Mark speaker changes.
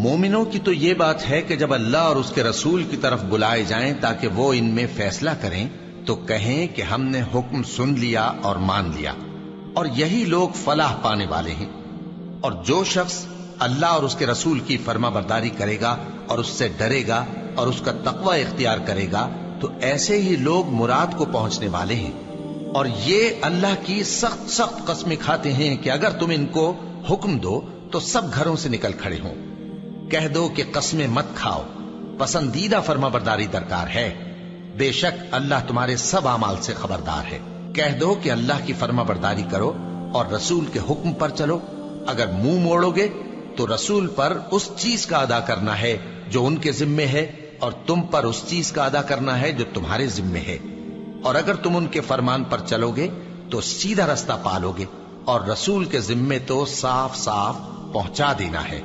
Speaker 1: मोमिनों की तो ये बात है कि जब अल्लाह और उसके रसूल की तरफ बुलाए जाएं ताकि वो इनमें फैसला करें, तो कहें कि हमने हुक्म सुन लिया और मान लिया, और यही लोग फलाह पाने वाले हैं। और जो शख्स अल्लाह और उसके रसूल की फर्माबरदारी करेगा और उससे डरेगा और उसका तकवा इख्तियार करेगा, तो ऐसे ही लोग मुराद को पहुंचने वाले हैं। और ये अल्लाह की सख्त सख्त कस्में खाते हैं कि अगर तुम इनको हुक्म दो तो सब घरों से निकल खड़े हों। कह दो कि कस्में मत खाओ, पसंदीदा फर्माबरदारी दरकार है। बेशक अल्लाह तुम्हारे सब अमाल से खबरदार है। कह दो कि अल्लाह की फर्माबरदारी करो और रसूल के हुक्म पर चलो। अगर मुंह मोड़ोगे तो रसूल पर उस चीज का अदा करना है जो उनके जिम्मे है, और तुम पर उस चीज का अदा करना है जो तुम्हारे जिम्मे है। और अगर तुम उनके फरमान पर चलोगे तो सीधा रास्ता पालोगे, और रसूल के जिम्मे तो साफ साफ पहुंचा देना है।